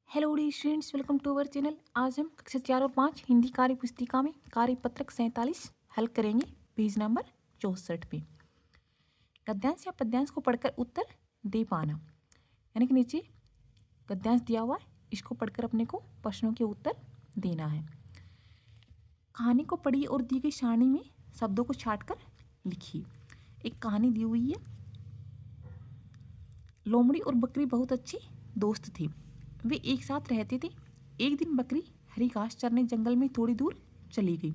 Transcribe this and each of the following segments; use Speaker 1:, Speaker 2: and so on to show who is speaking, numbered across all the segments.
Speaker 1: Hello dear students, welcome to our channel. आज हम कक्षा 4 और 5 हिंदी कार्य पुस्तिका में कार्यपत्रक 47 हल करेंगे पेज नंबर 64 पे। गद्यांश या पद्यांश को पढ़कर उत्तर दे पाना, यानी कि नीचे गद्यांश दिया हुआ है, इसको पढ़कर अपने को प्रश्नों के उत्तर देना है। कहानी को पढ़िए और दी गई सारणी में शब्दों को छाट कर लिखिए। एक कहानी दी हुई है। लोमड़ी और बकरी बहुत अच्छी दोस्त थी। वे एक साथ रहते थे। एक दिन बकरी हरी घास चरने जंगल में थोड़ी दूर चली गई।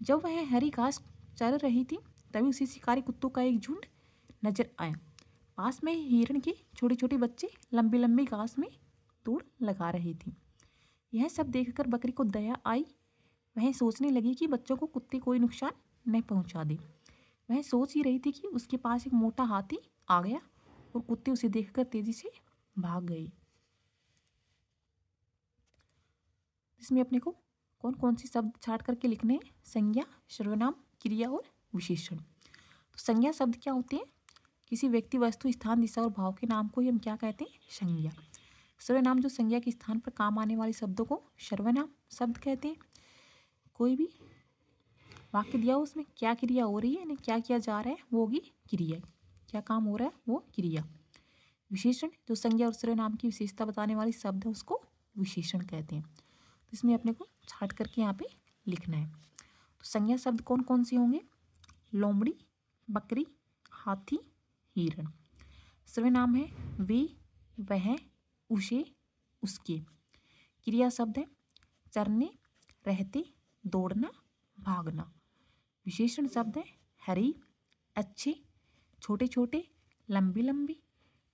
Speaker 1: जब वह हरी घास चर रही थी तभी उसे शिकारी कुत्तों का एक झुंड नजर आया। पास में ही हिरण के छोटे छोटे बच्चे लंबी लंबी घास में दौड़ लगा रहे थे। यह सब देखकर बकरी को दया आई। वह सोचने लगी कि बच्चों को कुत्ते कोई नुकसान न पहुंचा दे। वह सोच ही रही थी कि उसके पास एक मोटा हाथी आ गया और कुत्ते उसे देखकर तेजी से भाग गए। इसमें अपने को कौन कौन से शब्द छाट करके लिखने हैं? संज्ञा, सर्वनाम, क्रिया और विशेषण। तो संज्ञा शब्द क्या होते हैं? किसी व्यक्ति, वस्तु, स्थान, दिशा और भाव के नाम को ही हम क्या कहते हैं? संज्ञा। सर्वनाम जो संज्ञा के स्थान पर काम आने वाले शब्दों को सर्वनाम शब्द कहते हैं। कोई भी वाक्य दिया हो उसमें क्या क्रिया हो रही है, यानी क्या किया जा रहा है, वो होगी क्रिया। क्या काम हो रहा है, वो क्रिया। विशेषण जो संज्ञा और सर्वनाम की विशेषता बताने वाली शब्द है उसको विशेषण कहते हैं। तो इसमें अपने को छाट करके यहाँ पे लिखना है। तो संज्ञा शब्द कौन कौन से होंगे? लोमड़ी, बकरी, हाथी, हिरण। सर्वनाम है वे, वह, उसे, उसके। क्रिया शब्द है चरने, रहते, दौड़ना, भागना। विशेषण शब्द है हरी, अच्छे, छोटे छोटे, लंबी लंबी,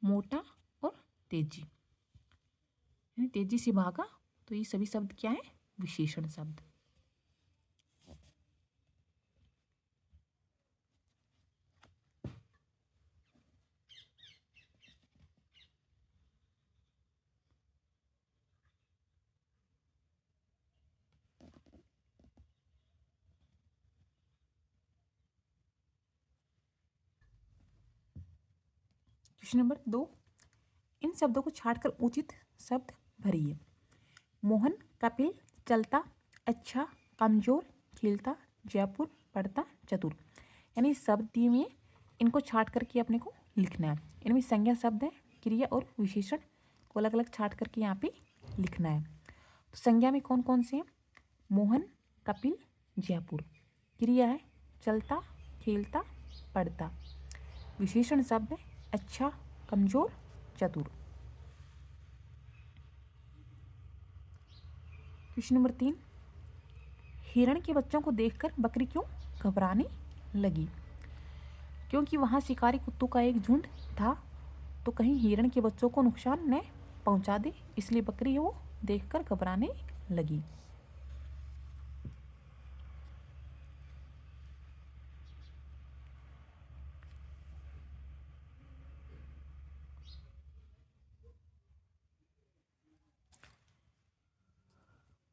Speaker 1: मोटा और तेजी, यानी तेजी से भागा। तो ये सभी शब्द क्या है? विशेषण शब्द। क्वेश्चन नंबर 2, इन शब्दों को छाटकर उचित शब्द भरिए। मोहन, कपिल, चलता, अच्छा, कमजोर, खेलता, जयपुर, पढ़ता, चतुर। यानी शब्द दिए हुए हैं, इनको छाट करके अपने को लिखना है। इनमें संज्ञा शब्द है, क्रिया और विशेषण को अलग अलग छाट करके यहाँ पे लिखना है। तो संज्ञा में कौन कौन से हैं? मोहन, कपिल, जयपुर। क्रिया है चलता, खेलता, पढ़ता। विशेषण शब्द है अच्छा, कमजोर, चतुर। क्वेश्चन नंबर 3, हिरण के बच्चों को देखकर बकरी क्यों घबराने लगी? क्योंकि वहां शिकारी कुत्तों का एक झुंड था, तो कहीं हिरण के बच्चों को नुकसान न पहुंचा दे, इसलिए बकरी वो देखकर घबराने लगी।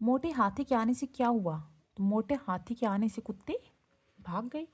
Speaker 1: मोटे हाथी के आने से क्या हुआ? तो मोटे हाथी के आने से कुत्ते भाग गए।